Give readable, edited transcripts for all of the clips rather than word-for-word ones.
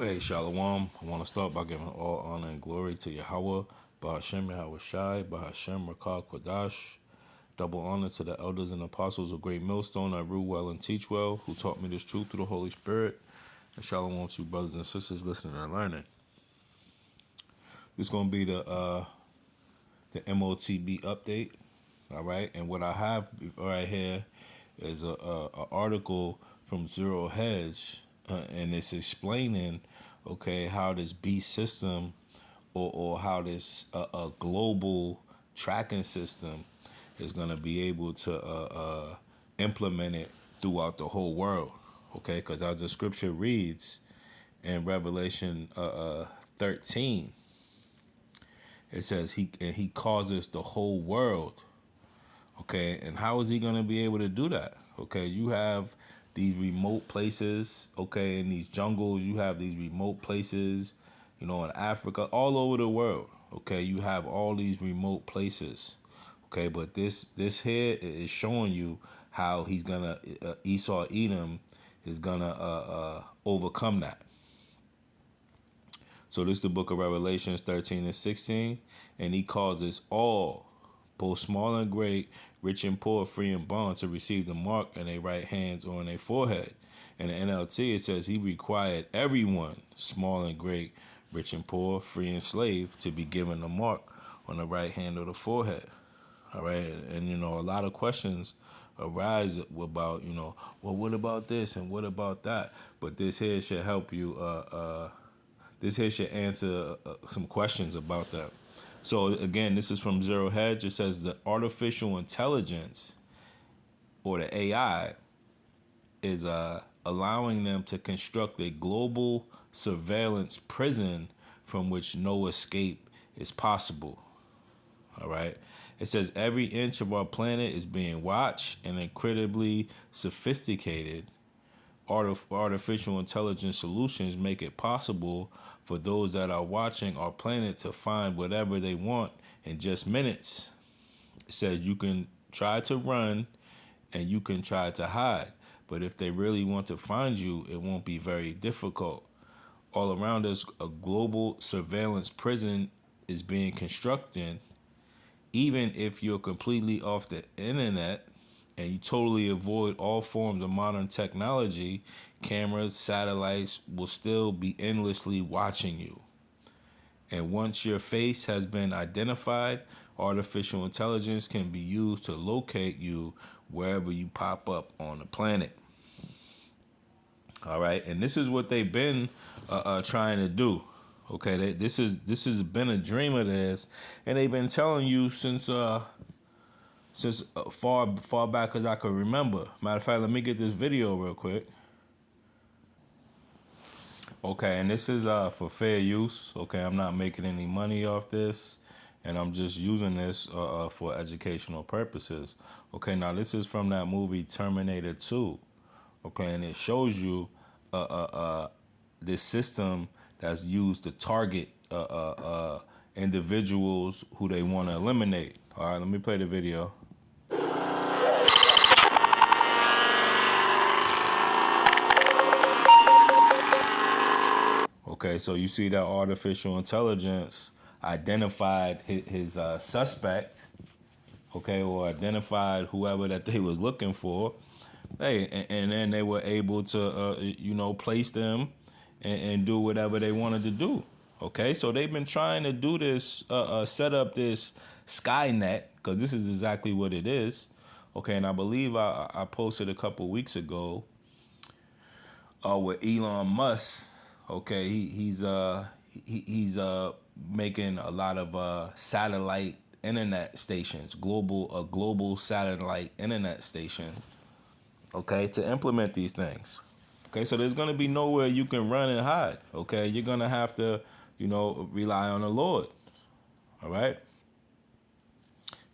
Hey, Shalom. I want to start by giving all honor and glory to Yahweh, Bahashem Yahweh Shai, Bahashem Rakah Kodash. Double honor to the elders and apostles of Great Millstone that rule well and teach well, who taught me this truth through the Holy Spirit. And Shalom to you brothers and sisters listening and learning. This is going to be the M.O.T.B update. All right. And what I have right here is a article from Zero Hedge, and it's explaining, okay, how this beast system or how this a global tracking system is going to be able to implement it throughout the whole world. Okay, because as the scripture reads in Revelation 13, it says he causes the whole world. Okay, and how is he going to be able to do that? Okay, you have these remote places, okay, in these jungles, you have these remote places, in Africa, all over the world, okay, you have all these remote places, okay, but this here is showing you how he's going to, Esau Edom is going to overcome that. So this is the book of Revelations 13 and 16, and he causes all, both small and great, rich and poor, free and bond, to receive the mark in their right hands or in their forehead. In the NLT, it says he required everyone, small and great, rich and poor, free and slave, to be given the mark on the right hand or the forehead. All right, and a lot of questions arise about, well, what about this and what about that? But this here should help you. This here should answer some questions about that. So again, this is from Zero Hedge. It says the artificial intelligence, or the AI, is allowing them to construct a global surveillance prison from which no escape is possible. All right. It says every inch of our planet is being watched, and incredibly sophisticated artificial intelligence solutions make it possible for those that are watching our planet to find whatever they want in just minutes. It says you can try to run and you can try to hide, but if they really want to find you, it won't be very difficult. All around us, a global surveillance prison is being constructed. Even if you're completely off the internet and you totally avoid all forms of modern technology, cameras, satellites will still be endlessly watching you. And once your face has been identified, artificial intelligence can be used to locate you wherever you pop up on the planet. All right, and this is what they've been trying to do. Okay, this has been a dream of theirs, and they've been telling you since far back as I could remember. Matter of fact, let me get this video real quick. Okay, and this is for fair use. Okay, I'm not making any money off this, and I'm just using this for educational purposes. Okay, now this is from that movie Terminator 2. Okay, and it shows you this system that's used to target individuals who they want to eliminate. All right, let me play the video. Okay, so you see that artificial intelligence identified his suspect, okay, or identified whoever that they was looking for. Hey, and then they were able to, place them and do whatever they wanted to do. Okay, so they've been trying to do this, set up this Skynet, because this is exactly what it is. Okay, and I believe I posted a couple weeks ago with Elon Musk. Okay, he's making a lot of satellite internet stations, a global satellite internet station. Okay, to implement these things. Okay, so there's gonna be nowhere you can run and hide. Okay, you're gonna have to, rely on the Lord. All right.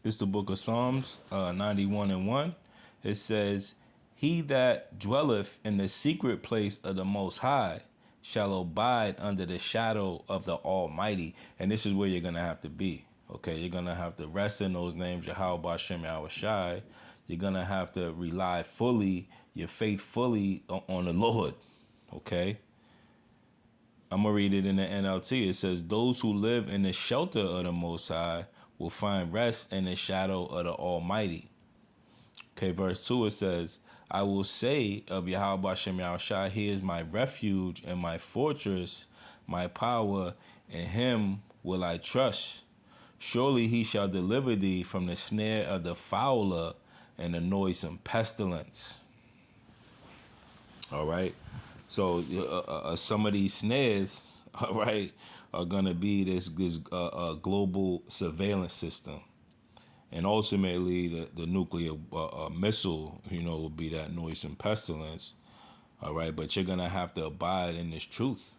This is the book of Psalms 91 and 1. It says, "He that dwelleth in the secret place of the Most High shall abide under the shadow of the Almighty." And this is where you're gonna have to be. Okay, you're gonna have to rest in those names, Yahweh, Bashem, Yahweh Shai. You're gonna have to rely fully, your faith fully on the Lord. Okay. I'm going to read it in the NLT. It says, those who live in the shelter of the Most High will find rest in the shadow of the Almighty. Okay, verse 2, it says, I will say of Yahweh Shem Yahushai, he is my refuge and my fortress, my power, in him will I trust. Surely he shall deliver thee from the snare of the fowler and the noisome pestilence. All right. So some of these snares, all right, are going to be this global surveillance system. And ultimately, the nuclear missile, will be that noisome pestilence. All right. But you're going to have to abide in this truth.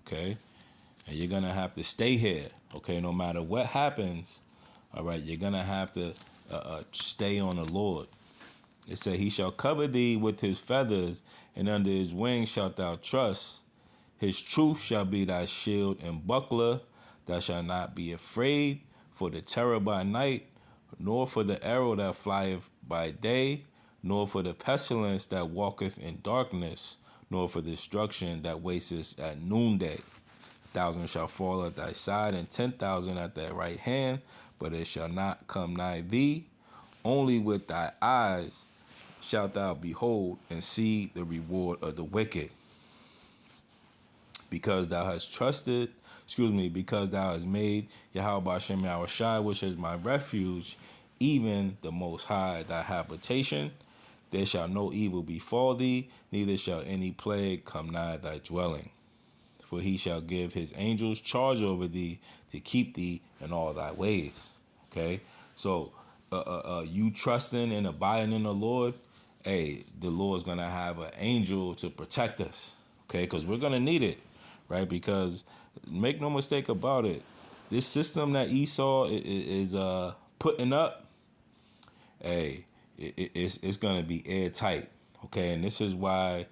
Okay. And you're going to have to stay here. Okay. No matter what happens. All right. You're going to have to stay on the Lord. It said, he shall cover thee with his feathers, and under his wings shalt thou trust. His truth shall be thy shield and buckler. Thou shalt not be afraid for the terror by night, nor for the arrow that flieth by day, nor for the pestilence that walketh in darkness, nor for destruction that wasteth at noonday. 1,000 shall fall at thy side, and 10,000 at thy right hand, but it shall not come nigh thee. Only with thy eyes shalt thou behold and see the reward of the wicked. Because thou hast because thou hast made Yahweh Hashem Yahushai, which is my refuge, even the Most High thy habitation. There shall no evil befall thee, neither shall any plague come nigh thy dwelling. For he shall give his angels charge over thee to keep thee in all thy ways. Okay? So, you trusting and abiding in the Lord, hey, the Lord's going to have an angel to protect us. Okay? Because we're going to need it. Right? Because make no mistake about it, this system that Esau is putting up, hey, it's going to be airtight. Okay? And this is why,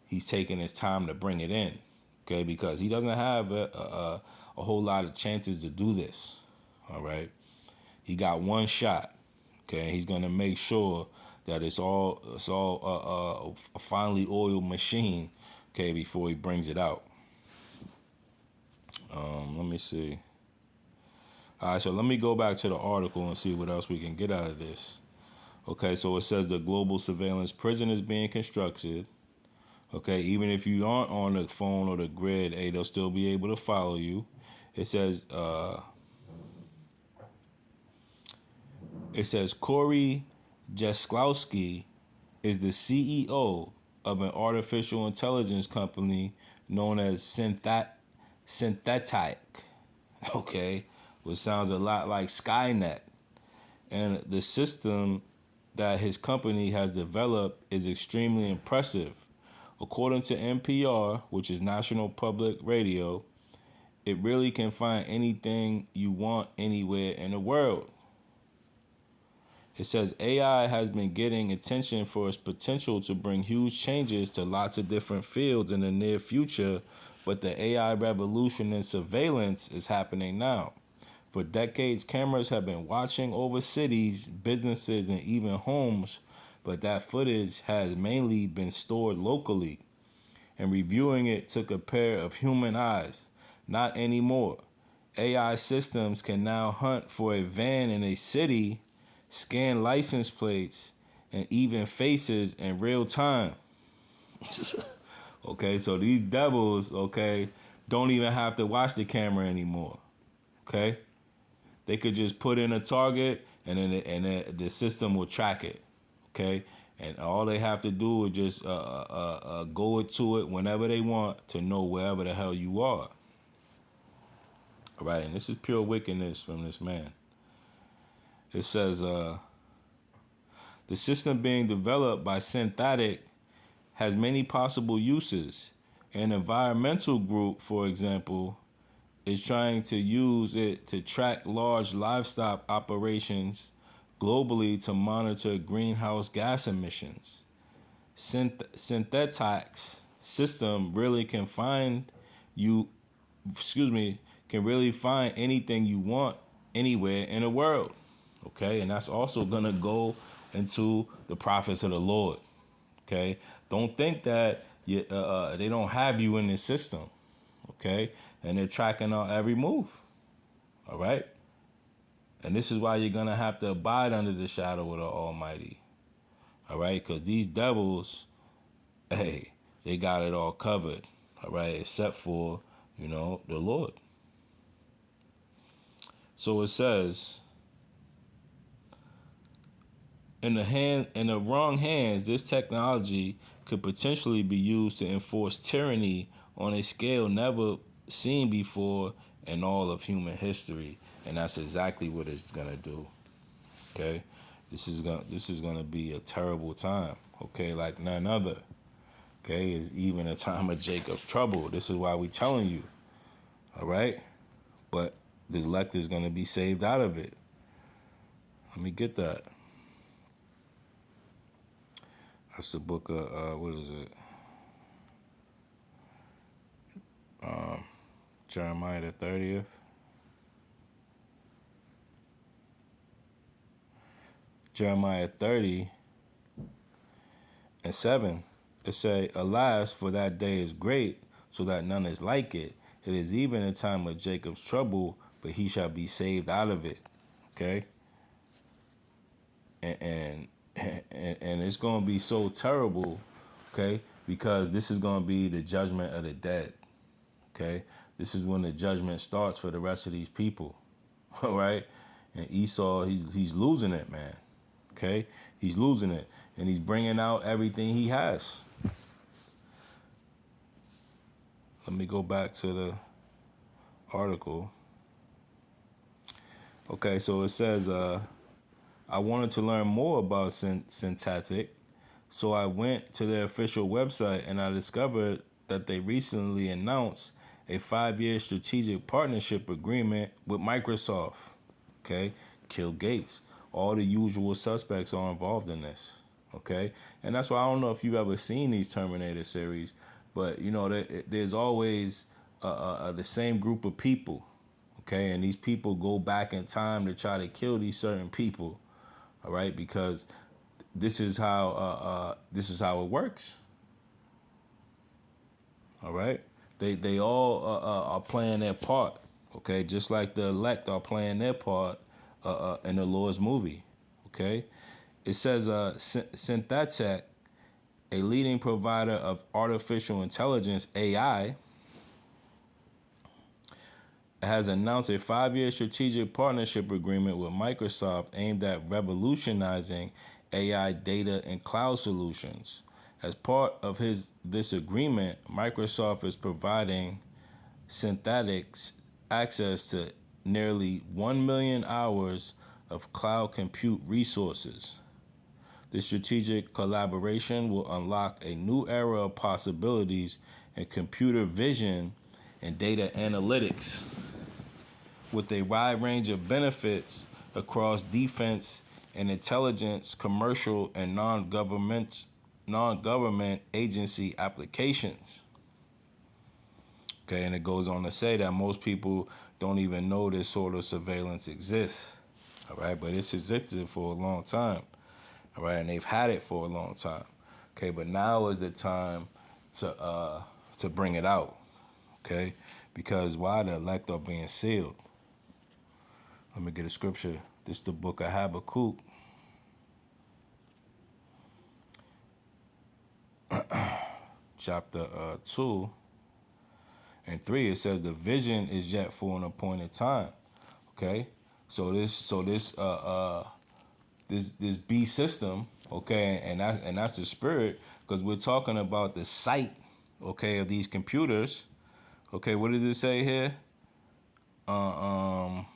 he's taking his time to bring it in. Okay? Because he doesn't have a whole lot of chances to do this. All right? He got one shot. Okay? He's going to make sure that it's all a finely oiled machine. Okay, before he brings it out. Let me see. All right, so let me go back to the article and see what else we can get out of this. Okay, so it says the global surveillance prison is being constructed. Okay, even if you aren't on the phone or the grid, hey, they'll still be able to follow you. It says Corey Jasklowski is the CEO of an artificial intelligence company known as Synthetic, okay, which sounds a lot like Skynet. And the system that his company has developed is extremely impressive. According to NPR, which is National Public Radio, it really can find anything you want anywhere in the world. It says AI has been getting attention for its potential to bring huge changes to lots of different fields in the near future, but the AI revolution in surveillance is happening now. For decades, cameras have been watching over cities, businesses, and even homes, but that footage has mainly been stored locally, and reviewing it took a pair of human eyes. Not anymore. AI systems can now hunt for a van in a city, scan license plates, and even faces in real time. Okay, so these devils, okay, don't even have to watch the camera anymore. Okay? They could just put in a target and then the system will track it. Okay? And all they have to do is just go to it whenever they want to know wherever the hell you are. All right, and this is pure wickedness from this man. It says, the system being developed by Synthetic has many possible uses. An environmental group, for example, is trying to use it to track large livestock operations globally to monitor greenhouse gas emissions. Synthetic's system really can really find anything you want anywhere in the world. Okay, and that's also gonna go into the prophets of the Lord. Okay, don't think that they don't have you in the system, okay? And they're tracking out every move, all right? And this is why you're gonna have to abide under the shadow of the Almighty, all right? Because these devils, hey, they got it all covered, all right, except for, the Lord. So it says, in the wrong hands, this technology could potentially be used to enforce tyranny on a scale never seen before in all of human history, and that's exactly what it's gonna do. Okay, this is gonna be a terrible time. Okay, like none other. Okay, it's even a time of Jacob's trouble. This is why we telling you. All right, but the elect is gonna be saved out of it. Let me get that. That's the book of what is it? Jeremiah the 30th. Jeremiah 30:7. It say, "Alas, for that day is great, so that none is like it. It is even a time of Jacob's trouble, but he shall be saved out of it." Okay, and and it's gonna be so terrible, okay, because this is gonna be the judgment of the dead. Okay, this is when the judgment starts for the rest of these people. All right, and Esau, he's losing it, man. Okay, he's losing it, and he's bringing out everything he has. Let me go back to the article. Okay, so it says, I wanted to learn more about Syntactic, so I went to their official website and I discovered that they recently announced a 5-year strategic partnership agreement with Microsoft. Okay, Bill Gates. All the usual suspects are involved in this. Okay, and that's why I don't know if you've ever seen these Terminator series, but there's always the same group of people. Okay, and these people go back in time to try to kill these certain people. All right, because this is how it works. All right, they all are playing their part. Okay, just like the elect are playing their part in the Lord's movie. Okay, it says Synthatech, a leading provider of artificial intelligence (AI), has announced a 5-year strategic partnership agreement with Microsoft aimed at revolutionizing AI data and cloud solutions. As part of this agreement, Microsoft is providing Synthetics access to nearly 1 million hours of cloud compute resources. The strategic collaboration will unlock a new era of possibilities in computer vision and data analytics, with a wide range of benefits across defense and intelligence, commercial, and non-government agency applications. Okay, and it goes on to say that most people don't even know this sort of surveillance exists. All right, but it's existed for a long time. All right, and they've had it for a long time. Okay, but now is the time to bring it out. Okay, because why? The elect are being sealed. Let me get a scripture. This is the book of Habakkuk. Chapter 2 and 3. It says the vision is yet for an appointed time. Okay, this B system, okay, and that's the spirit, because we're talking about the sight, okay, of these computers. Okay, what did it say here? Uh, um,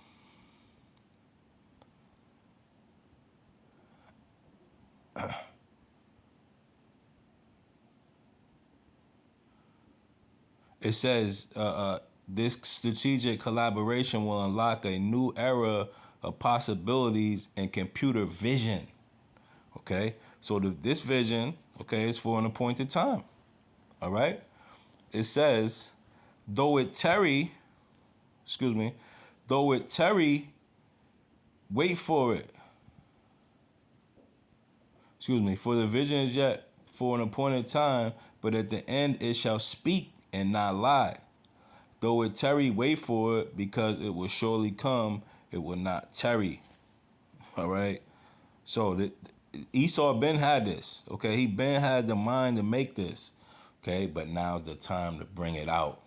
it says this strategic collaboration will unlock a new era of possibilities in computer vision. Okay, so this vision, okay, is for an appointed time. All right, it says, though it tarry, excuse me, though it tarry, wait for it. Excuse me, for the vision is yet for an appointed time, but at the end it shall speak and not lie. Though it tarry, wait for it, because it will surely come, it will not tarry. All right. So Esau Ben had this. Okay, he Ben had the mind to make this. Okay, but now's the time to bring it out.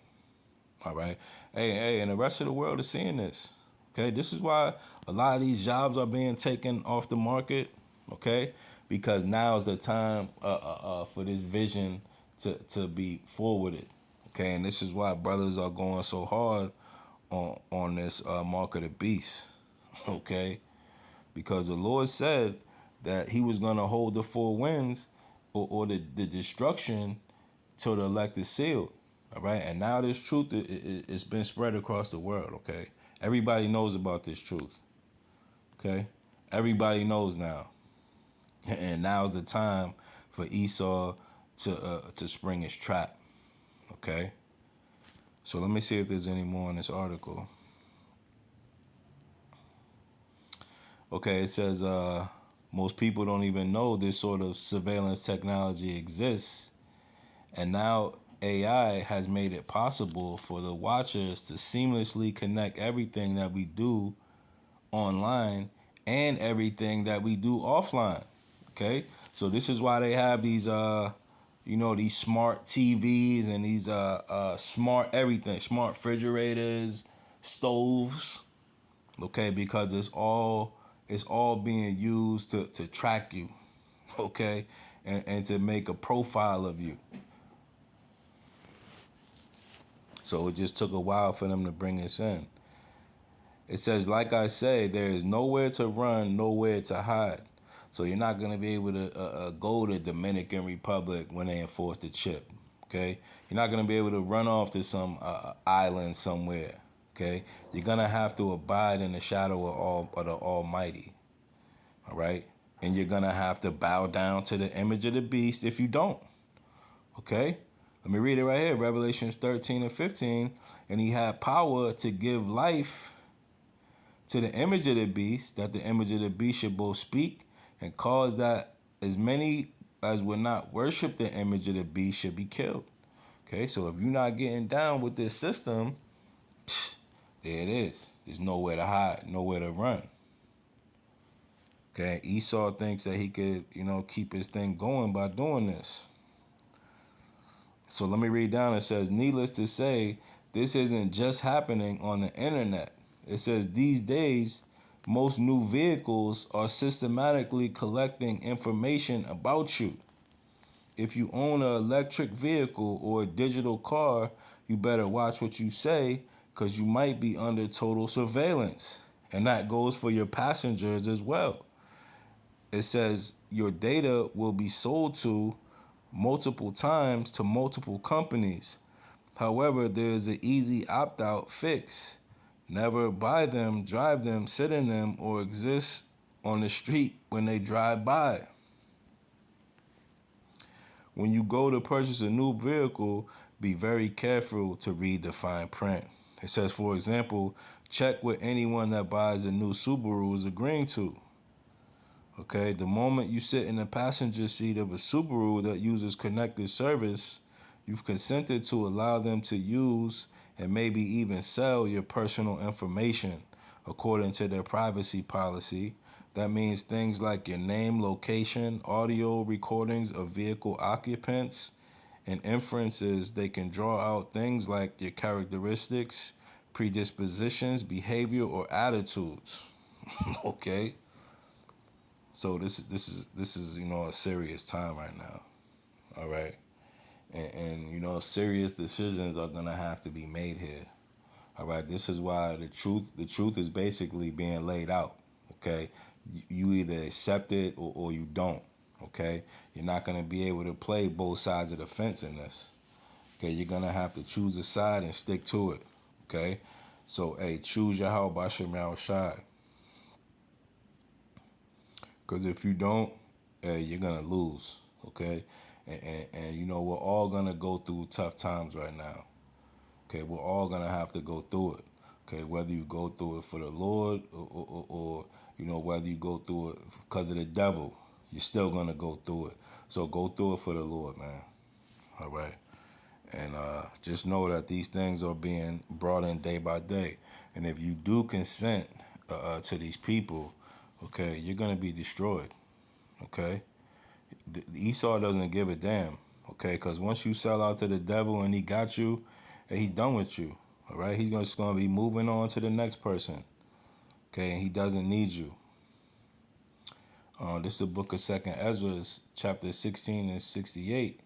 All right. Hey, and the rest of the world is seeing this. Okay, this is why a lot of these jobs are being taken off the market. Okay, because now is the time for this vision to be forwarded. Okay, and this is why brothers are going so hard on this mark of the beast. Okay, because the Lord said that He was gonna hold the four winds or the destruction till the elect is sealed. All right, and now this truth it's been spread across the world. Okay, everybody knows about this truth. Okay, everybody knows now, and now's the time for Esau to spring his trap. Okay, so let me see if there's any more in this article. Okay, it says most people don't even know this sort of surveillance technology exists, and now AI has made it possible for the watchers to seamlessly connect everything that we do online and everything that we do offline. Okay? So this is why they have these these smart TVs and these smart everything, smart refrigerators, stoves. Okay, because it's all being used to track you, okay, and to make a profile of you. So it just took a while for them to bring this in. It says, like I say, there is nowhere to run, nowhere to hide. So you're not going to be able to go to Dominican Republic when they enforce the chip. Okay, you're not going to be able to run off to some island somewhere. Okay, you're going to have to abide in the shadow of the Almighty. All right, and you're going to have to bow down to the image of the beast if you don't. Okay, let me read it right here, Revelations 13 and 15. And he had power to give life to the image of the beast, that the image of the beast should both speak and cause that as many as would not worship the image of the beast should be killed. Okay, so if you're not getting down with this system, there it is. There's nowhere to hide, nowhere to run. Okay, Esau thinks that he could, keep his thing going by doing this. So let me read down. It says, needless to say, this isn't just happening on the internet. It says these days, most new vehicles are systematically collecting information about you. If you own an electric vehicle or a digital car, you better watch what you say because you might be under total surveillance. And that goes for your passengers as well. It says your data will be sold to multiple times to multiple companies. However, there is an easy opt-out fix. Never buy them, drive them, sit in them, or exist on the street when they drive by. When you go to purchase a new vehicle, be very careful to read the fine print. It says, for example, check what anyone that buys a new Subaru is agreeing to. Okay, the moment you sit in the passenger seat of a Subaru that uses connected service, you've consented to allow them to use and maybe even sell your personal information according to their privacy policy. That means things like your name, location, audio recordings of vehicle occupants, and inferences. They can draw out things like your characteristics, predispositions, behavior, or attitudes. Okay? So this is a serious time right now. All right, and serious decisions are gonna have to be made here. All right, this is why the truth is basically being laid out. Okay, you either accept it or you don't. Okay, you're not gonna be able to play both sides of the fence in this. Okay, you're gonna have to choose a side and stick to it. Okay, so hey, choose your how by Shemal Shai. Because if you don't, you're going to lose. Okay? And we're all going to go through tough times right now. Okay? We're all going to have to go through it. Okay? Whether you go through it for the Lord or whether you go through it because of the devil, you're still going to go through it. So go through it for the Lord, man. All right? And just know that these things are being brought in day by day. And if you do consent to these people, okay, you're going to be destroyed. Okay? Esau doesn't give a damn. Okay? Because once you sell out to the devil and he got you, he's done with you. All right? He's just going to be moving on to the next person. Okay? And he doesn't need you. This is the book of Second Ezra, chapter 16 and 68.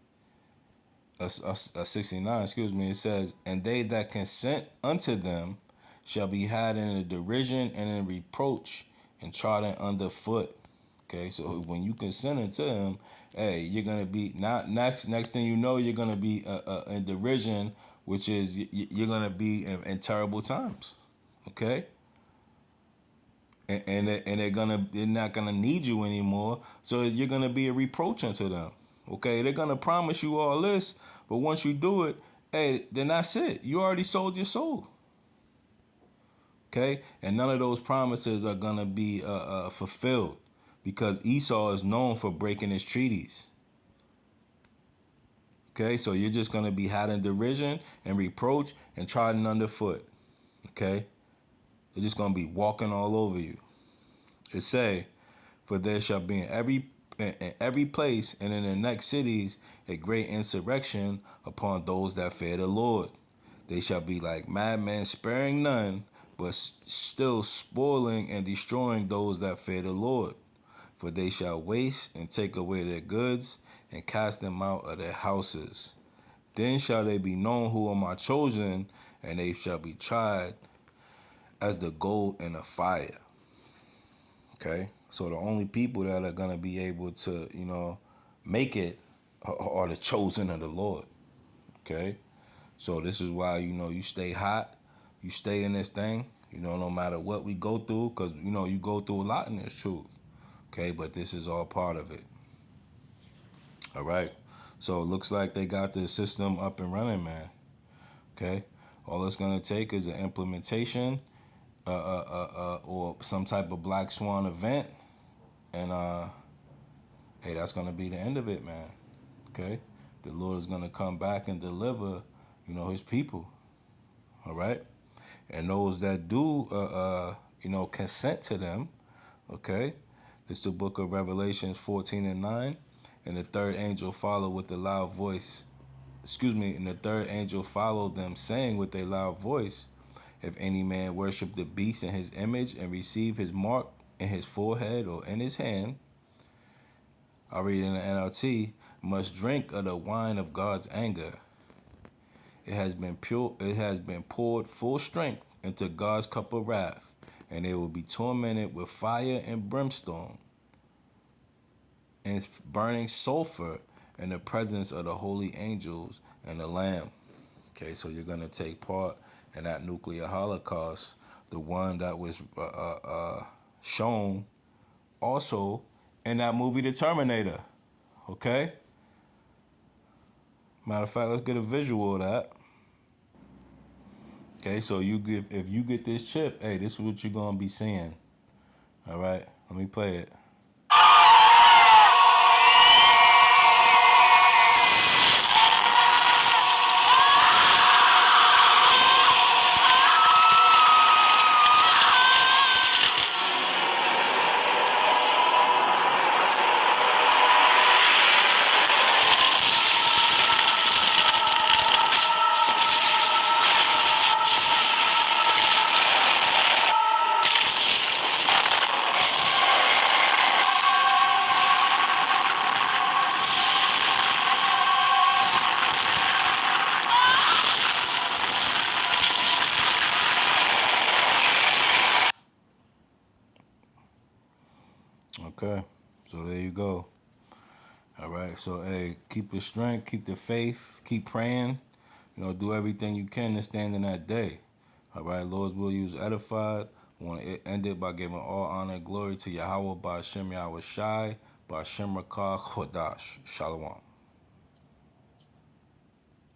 69, excuse me, it says, and they that consent unto them shall be had in a derision and in reproach and trodden underfoot. Okay, so when you consent to him, hey, you're gonna be not next thing you know, you're gonna be in derision, which is you're gonna be in terrible times. Okay, they're not gonna need you anymore, so you're gonna be a reproach unto them. Okay, they're gonna promise you all this, but once you do it, hey, then that's it. You already sold your soul. Okay, and none of those promises are gonna be fulfilled because Esau is known for breaking his treaties. Okay, so you're just gonna be had in derision and reproach and trodden underfoot. Okay, they're just gonna be walking all over you. It say, for there shall be in every place and in the next cities a great insurrection upon those that fear the Lord. They shall be like madmen, sparing none, but still spoiling and destroying those that fear the Lord. For they shall waste and take away their goods and cast them out of their houses. Then shall they be known who are my chosen, and they shall be tried as the gold in a fire. Okay, so the only people that are gonna be able to, make it are the chosen of the Lord. Okay, so this is why you stay hot, you stay in this thing. No matter what we go through, because you go through a lot in this truth. Okay, but this is all part of it. All right, so it looks like they got the system up and running, man. Okay, all it's gonna take is an implementation, or some type of black swan event, and hey, that's gonna be the end of it, man. Okay, the Lord is gonna come back and deliver, His people. All right, and those that do, consent to them. Okay, this is the book of Revelation 14 and 9, and the third angel followed with a loud voice. Excuse me, and the third angel followed them, saying with a loud voice, if any man worship the beast in his image and receive his mark in his forehead or in his hand, I read in the NLT, must drink of the wine of God's anger. It has been pure. It has been poured full strength into God's cup of wrath, and they will be tormented with fire and brimstone and burning sulfur in the presence of the holy angels and the Lamb. Okay, so you're gonna take part in that nuclear holocaust, the one that was shown also in that movie, The Terminator. Okay. Matter of fact, let's get a visual of that. Okay, so if you get this chip, hey, this is what you're gonna be seeing. All right, let me play it. Okay, so there you go. All right, so hey, keep the strength, keep the faith, keep praying. Do everything you can to stand in that day. All right, Lord's will use edified. I want to end it by giving all honor and glory to Yahweh by Hashem Yahweh Shai, by Hashem Rakah Chodash. Shalom.